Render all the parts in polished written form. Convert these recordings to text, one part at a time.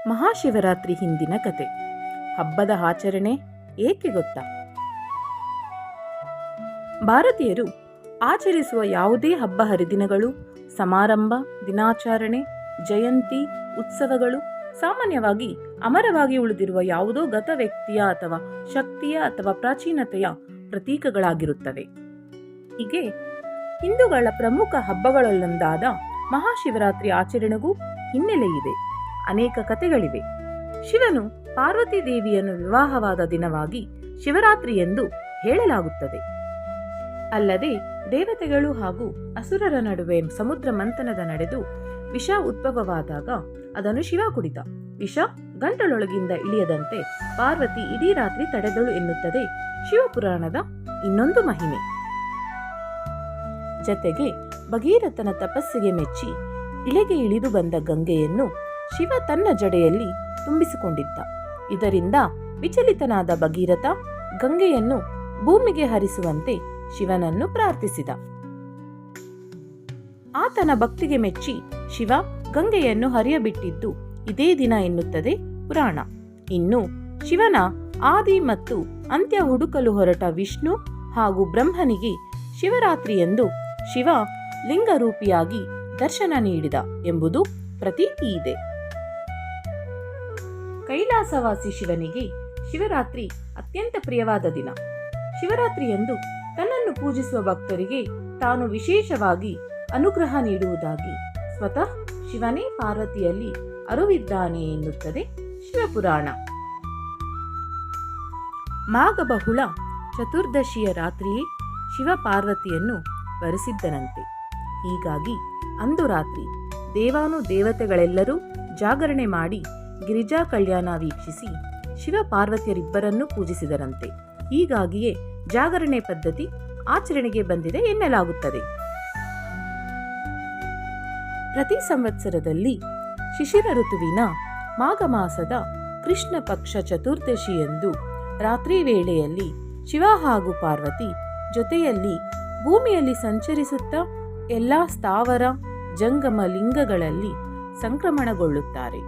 ಮಹಾಶಿವರಾತ್ರಿ ಹಿಂದಿನ ಕತೆ. ಹಬ್ಬದ ಆಚರಣೆ ಏಕೆ ಗೊತ್ತಾ? ಭಾರತೀಯರು ಆಚರಿಸುವ ಯಾವುದೇ ಹಬ್ಬ ಹರಿದಿನಗಳು, ಸಮಾರಂಭ, ದಿನಾಚರಣೆ, ಜಯಂತಿ, ಉತ್ಸವಗಳು ಸಾಮಾನ್ಯವಾಗಿ ಅಮರವಾಗಿ ಉಳಿದಿರುವ ಯಾವುದೋ ಗತ ವ್ಯಕ್ತಿಯ ಅಥವಾ ಶಕ್ತಿಯ ಅಥವಾ ಪ್ರಾಚೀನತೆಯ ಪ್ರತೀಕಗಳಾಗಿರುತ್ತವೆ. ಹೀಗೆ ಹಿಂದೂಗಳ ಪ್ರಮುಖ ಹಬ್ಬಗಳಲ್ಲೊಂದಾದ ಮಹಾಶಿವರಾತ್ರಿ ಆಚರಣೆಗೂ ಹಿನ್ನೆಲೆ ಇದೆ. ಅನೇಕ ಕಥೆಗಳಿವೆ. ಶಿವನು ಪಾರ್ವತಿ ದೇವಿಯನ್ನು ವಿವಾಹವಾದ ದಿನವಾಗಿ ಶಿವರಾತ್ರಿ ಎಂದು ಹೇಳಲಾಗುತ್ತದೆ. ಅಲ್ಲದೆ ದೇವತೆಗಳು ಹಾಗೂ ಅಸುರರ ನಡುವೆ ಸಮುದ್ರ ಮಂಥನದ ನಡೆದು ವಿಷ ಉದ್ಭವವಾದಾಗ ಅದನ್ನು ಶಿವ ಕುಡಿದ. ವಿಷ ಗಂಟಲೊಳಗಿಂದ ಇಳಿಯದಂತೆ ಪಾರ್ವತಿ ಇಡೀ ರಾತ್ರಿ ತಡೆದಳು ಎನ್ನುತ್ತದೆ ಶಿವಪುರಾಣದ ಇನ್ನೊಂದು ಮಹಿಮೆ. ಜತೆಗೆ ಭಗೀರಥನ ತಪಸ್ಸಿಗೆ ಮೆಚ್ಚಿ ಇಳೆಗೆ ಇಳಿದು ಬಂದ ಗಂಗೆಯನ್ನು ಶಿವ ತನ್ನ ಜಡೆಯಲ್ಲಿ ತುಂಬಿಸಿಕೊಂಡಿದ್ದ. ಇದರಿಂದ ವಿಚಲಿತನಾದ ಭಗೀರಥ ಗಂಗೆಯನ್ನು ಭೂಮಿಗೆ ಹರಿಸುವಂತೆ ಶಿವನನ್ನು ಪ್ರಾರ್ಥಿಸಿದ. ಆತನ ಭಕ್ತಿಗೆ ಮೆಚ್ಚಿ ಶಿವ ಗಂಗೆಯನ್ನು ಹರಿಯಬಿಟ್ಟಿದ್ದು ಇದೇ ದಿನ ಎನ್ನುತ್ತದೆ ಪುರಾಣ. ಇನ್ನು ಶಿವನ ಆದಿ ಮತ್ತು ಅಂತ್ಯ ಹುಡುಕಲು ಹೊರಟ ವಿಷ್ಣು ಹಾಗೂ ಬ್ರಹ್ಮನಿಗೆ ಶಿವರಾತ್ರಿ ಎಂದು ಶಿವ ಲಿಂಗರೂಪಿಯಾಗಿ ದರ್ಶನ ನೀಡಿದ ಎಂಬುದು ಪ್ರತೀತಿ ಇದೆ. ಕೈಲಾಸವಾಸಿ ಶಿವನಿಗೆ ಶಿವರಾತ್ರಿ ಅತ್ಯಂತ ಪ್ರಿಯವಾದ ದಿನ. ಶಿವರಾತ್ರಿಯಂದು ತನ್ನನ್ನು ಪೂಜಿಸುವ ಭಕ್ತರಿಗೆ ತಾನು ವಿಶೇಷವಾಗಿ ಅನುಗ್ರಹ ನೀಡುವುದಾಗಿ ಸ್ವತಃ ಶಿವನೇ ಪಾರ್ವತಿಯಲ್ಲಿ ಅರುವಿದ್ದಾನೆ ಎನ್ನುತ್ತದೆ ಶಿವಪುರಾಣ. ಮಾಘಬಹುಳ ಚತುರ್ದಶಿಯ ರಾತ್ರಿಯೇ ಶಿವ ಪಾರ್ವತಿಯನ್ನು ವರಿಸಿದ್ದನಂತೆ. ಹೀಗಾಗಿ ಅಂದು ರಾತ್ರಿ ದೇವಾನು ದೇವತೆಗಳೆಲ್ಲರೂ ಜಾಗರಣೆ ಮಾಡಿ ಗಿರಿಜಾ ಕಲ್ಯಾಣ ವೀಕ್ಷಿಸಿ ಶಿವ ಪಾರ್ವತಿಯರಿಬ್ಬರನ್ನೂ ಪೂಜಿಸಿದರಂತೆ. ಹೀಗಾಗಿಯೇ ಜಾಗರಣೆ ಪದ್ಧತಿ ಆಚರಣೆಗೆ ಬಂದಿದೆ ಎನ್ನಲಾಗುತ್ತದೆ. ಪ್ರತಿ ಸಂವತ್ಸರದಲ್ಲಿ ಶಿಶಿರ ಋತುವಿನ ಮಾಘ ಮಾಸದ ಕೃಷ್ಣ ಪಕ್ಷ ಚತುರ್ದಶಿಯಂದು ರಾತ್ರಿ ವೇಳೆಯಲ್ಲಿ ಶಿವ ಹಾಗೂ ಪಾರ್ವತಿ ಜೊತೆಯಲ್ಲಿ ಭೂಮಿಯಲ್ಲಿ ಸಂಚರಿಸುತ್ತಾ ಎಲ್ಲಾ ಸ್ಥಾವರ ಜಂಗಮ ಲಿಂಗಗಳಲ್ಲಿ ಸಂಕ್ರಮಣಗೊಳ್ಳುತ್ತಾರೆ.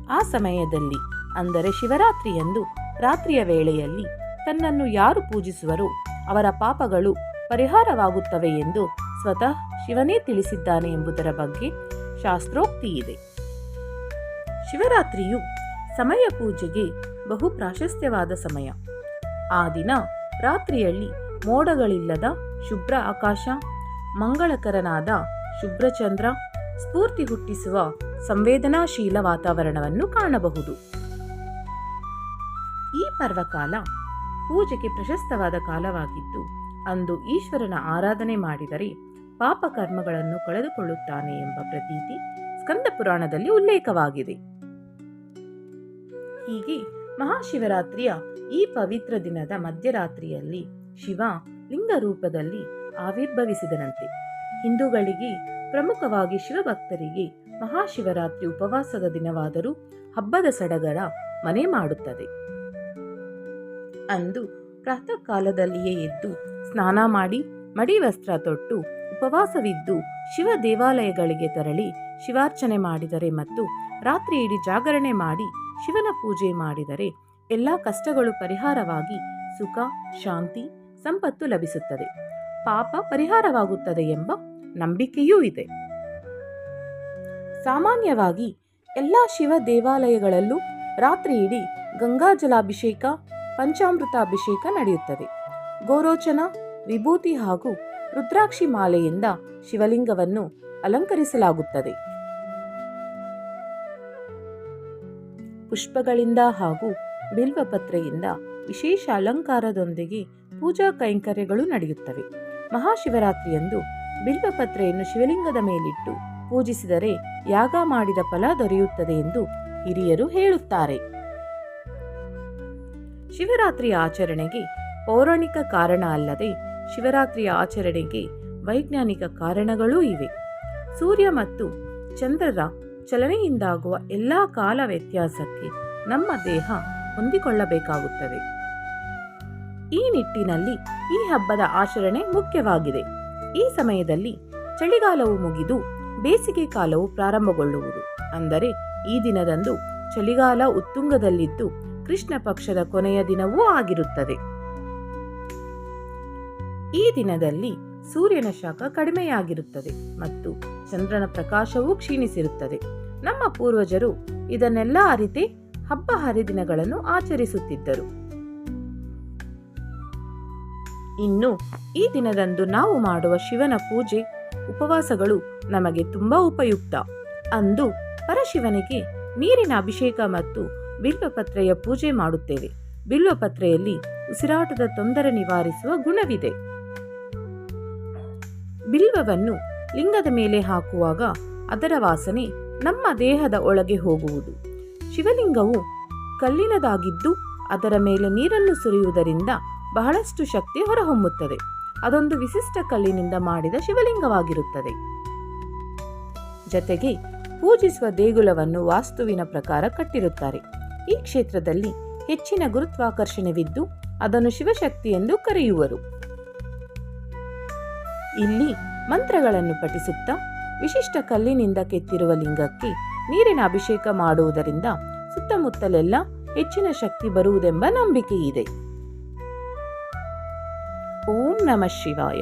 ಆ ಸಮಯದಲ್ಲಿ ಅಂದರೆ ಶಿವರಾತ್ರಿಯಂದು ರಾತ್ರಿಯ ವೇಳೆಯಲ್ಲಿ ತನ್ನನ್ನು ಯಾರು ಪೂಜಿಸುವರೋ ಅವರ ಪಾಪಗಳು ಪರಿಹಾರವಾಗುತ್ತವೆ ಎಂದು ಸ್ವತಃ ಶಿವನೇ ತಿಳಿಸಿದ್ದಾನೆ ಎಂಬುದರ ಬಗ್ಗೆ ಶಾಸ್ತ್ರೋಕ್ತಿ ಇದೆ. ಶಿವರಾತ್ರಿಯು ಸಮಯ ಪೂಜೆಗೆ ಬಹು ಪ್ರಾಶಸ್ತ್ಯವಾದ ಸಮಯ. ಆ ದಿನ ರಾತ್ರಿಯಲ್ಲಿ ಮೋಡಗಳಿಲ್ಲದ ಶುಭ್ರ ಆಕಾಶ, ಮಂಗಳಕರನಾದ ಶುಭ್ರಚಂದ್ರ, ಸ್ಫೂರ್ತಿ ಹುಟ್ಟಿಸುವ ಸಂವೇದನಾಶೀಲ ವಾತಾವರಣವನ್ನು ಕಾಣಬಹುದು. ಈ ಪರ್ವಕಾಲ ಪೂಜೆಗೆ ಪ್ರಶಸ್ತವಾದ ಕಾಲವಾಗಿದ್ದು ಅಂದು ಈಶ್ವರನ ಆರಾಧನೆ ಮಾಡಿದರೆ ಪಾಪ ಕರ್ಮಗಳನ್ನು ಕಳೆದುಕೊಳ್ಳುತ್ತಾನೆ ಎಂಬ ಪ್ರತೀತಿ ಸ್ಕಂದ ಪುರಾಣದಲ್ಲಿ ಉಲ್ಲೇಖವಾಗಿದೆ. ಹೀಗೆ ಮಹಾಶಿವರಾತ್ರಿಯ ಈ ಪವಿತ್ರ ದಿನದ ಮಧ್ಯರಾತ್ರಿಯಲ್ಲಿ ಶಿವ ಲಿಂಗ ರೂಪದಲ್ಲಿ ಆವಿರ್ಭವಿಸಿದನಂತೆ. ಹಿಂದೂಗಳಿಗೆ ಪ್ರಮುಖವಾಗಿ ಶಿವಭಕ್ತರಿಗೆ ಮಹಾಶಿವರಾತ್ರಿ ಉಪವಾಸದ ದಿನವಾದರೂ ಹಬ್ಬದ ಸಡಗರ ಮನೆ ಮಾಡುತ್ತದೆ. ಅಂದು ಪ್ರಾತಃ ಕಾಲದಲ್ಲಿಯೇ ಎದ್ದು ಸ್ನಾನ ಮಾಡಿ ಮಡಿ ವಸ್ತ್ರ ತೊಟ್ಟು ಉಪವಾಸವಿದ್ದು ಶಿವ ದೇವಾಲಯಗಳಿಗೆ ತೆರಳಿ ಶಿವಾರ್ಚನೆ ಮಾಡಿದರೆ ಮತ್ತು ರಾತ್ರಿ ಇಡೀ ಜಾಗರಣೆ ಮಾಡಿ ಶಿವನ ಪೂಜೆ ಮಾಡಿದರೆ ಎಲ್ಲ ಕಷ್ಟಗಳು ಪರಿಹಾರವಾಗಿ ಸುಖ, ಶಾಂತಿ, ಸಂಪತ್ತು ಲಭಿಸುತ್ತದೆ, ಪಾಪ ಪರಿಹಾರವಾಗುತ್ತದೆ ಎಂಬ ನಂಬಿಕೆಯೂ ಇದೆ. ಸಾಮಾನ್ಯವಾಗಿ ಎಲ್ಲ ಶಿವ ದೇವಾಲಯಗಳಲ್ಲೂ ರಾತ್ರಿ ಇಡೀ ಗಂಗಾಜಲಾಭಿಷೇಕ, ಪಂಚಾಮೃತಾಭಿಷೇಕ ನಡೆಯುತ್ತದೆ. ಗೋರೋಚನ, ವಿಭೂತಿ ಹಾಗೂ ರುದ್ರಾಕ್ಷಿ ಮಾಲೆಯಿಂದ ಶಿವಲಿಂಗವನ್ನು ಅಲಂಕರಿಸಲಾಗುತ್ತದೆ. ಪುಷ್ಪಗಳಿಂದ ಹಾಗೂ ಬಿಲ್ವಪತ್ರೆಯಿಂದ ವಿಶೇಷ ಅಲಂಕಾರದೊಂದಿಗೆ ಪೂಜಾ ಕೈಂಕರ್ಯಗಳು ನಡೆಯುತ್ತವೆ. ಮಹಾಶಿವರಾತ್ರಿಯಂದು ಬಿಲ್ವಪತ್ರೆಯನ್ನು ಶಿವಲಿಂಗದ ಮೇಲಿಟ್ಟು ಪೂಜಿಸಿದರೆ ಯಾಗ ಮಾಡಿದ ಫಲ ದೊರೆಯುತ್ತದೆ ಎಂದು ಹಿರಿಯರು ಹೇಳುತ್ತಾರೆ. ಶಿವರಾತ್ರಿಯ ಆಚರಣೆಗೆ ಪೌರಾಣಿಕ ಕಾರಣ ಅಲ್ಲದೆ ಶಿವರಾತ್ರಿಯ ಆಚರಣೆಗೆ ವೈಜ್ಞಾನಿಕ ಕಾರಣಗಳೂ ಇವೆ. ಸೂರ್ಯ ಮತ್ತು ಚಂದ್ರರ ಚಲನೆಯಿಂದಾಗುವ ಎಲ್ಲ ಕಾಲ ವ್ಯತ್ಯಾಸಕ್ಕೆ ನಮ್ಮ ದೇಹ ಹೊಂದಿಕೊಳ್ಳಬೇಕಾಗುತ್ತದೆ. ಈ ನಿಟ್ಟಿನಲ್ಲಿ ಈ ಹಬ್ಬದ ಆಚರಣೆ ಮುಖ್ಯವಾಗಿದೆ. ಈ ಸಮಯದಲ್ಲಿ ಚಳಿಗಾಲವು ಮುಗಿದು ಬೇಸಿಗೆ ಕಾಲವು ಪ್ರಾರಂಭಗೊಳ್ಳುವುದು. ಅಂದರೆ ಈ ದಿನದಂದು ಚಳಿಗಾಲ ಉತ್ತುಂಗದಲ್ಲಿದ್ದು ಕೃಷ್ಣ ಪಕ್ಷದ ಕೊನೆಯ ದಿನವೂ ಆಗಿರುತ್ತದೆ. ಈ ದಿನದಲ್ಲಿ ಸೂರ್ಯನ ಶಾಖ ಕಡಿಮೆಯಾಗಿರುತ್ತದೆ ಮತ್ತು ಚಂದ್ರನ ಪ್ರಕಾಶವೂ ಕ್ಷೀಣಿಸಿರುತ್ತದೆ. ನಮ್ಮ ಪೂರ್ವಜರು ಇದನ್ನೆಲ್ಲ ಅರಿತೇ ಹಬ್ಬ ಹರಿದಿನಗಳನ್ನು ಆಚರಿಸುತ್ತಿದ್ದರು. ಇನ್ನು ಈ ದಿನದಂದು ನಾವು ಮಾಡುವ ಶಿವನ ಪೂಜೆ, ಉಪವಾಸಗಳು ನಮಗೆ ತುಂಬಾ ಉಪಯುಕ್ತ. ಅಂದು ಪರಶಿವನಿಗೆ ನೀರಿನ ಅಭಿಷೇಕ ಮತ್ತು ಬಿಲ್ವಪತ್ರೆಯ ಪೂಜೆ ಮಾಡುತ್ತೇವೆ. ಬಿಲ್ವಪತ್ರೆಯಲ್ಲಿ ಉಸಿರಾಟದ ತೊಂದರೆ ನಿವಾರಿಸುವ ಗುಣವಿದೆ. ಬಿಲ್ವವನ್ನು ಲಿಂಗದ ಮೇಲೆ ಹಾಕುವಾಗ ಅದರ ವಾಸನೆ ನಮ್ಮ ದೇಹದ ಒಳಗೆ ಹೋಗುವುದು. ಶಿವಲಿಂಗವು ಕಲ್ಲಿನದಾಗಿದ್ದು ಅದರ ಮೇಲೆ ನೀರನ್ನು ಸುರಿಯುವುದರಿಂದ ಬಹಳಷ್ಟು ಶಕ್ತಿ ಹೊರಹೊಮ್ಮುತ್ತದೆ. ಅದೊಂದು ವಿಶಿಷ್ಟ ಕಲ್ಲಿನಿಂದ ಮಾಡಿದ ಶಿವಲಿಂಗವಾಗಿರುತ್ತದೆ. ಜೊತೆಗೆ ಪೂಜಿಸುವ ದೇಗುಲವನ್ನು ವಾಸ್ತುವಿನ ಪ್ರಕಾರ ಕಟ್ಟಿರುತ್ತಾರೆ. ಈ ಕ್ಷೇತ್ರದಲ್ಲಿ ಹೆಚ್ಚಿನ ಗುರುತ್ವಾಕರ್ಷಣೆವಿದ್ದು ಅದನ್ನು ಶಿವಶಕ್ತಿ ಎಂದು ಕರೆಯುವರು. ಇಲ್ಲಿ ಮಂತ್ರಗಳನ್ನು ಪಠಿಸುತ್ತಾ ವಿಶಿಷ್ಟ ಕಲ್ಲಿನಿಂದ ಕೆತ್ತಿರುವ ಲಿಂಗಕ್ಕೆ ನೀರಿನ ಅಭಿಷೇಕ ಮಾಡುವುದರಿಂದ ಸುತ್ತಮುತ್ತಲೆಲ್ಲ ಹೆಚ್ಚಿನ ಶಕ್ತಿ ಬರುವುದೆಂಬ ನಂಬಿಕೆ ಇದೆ. ಓಂ ನಮಃ ಶಿವಾಯ.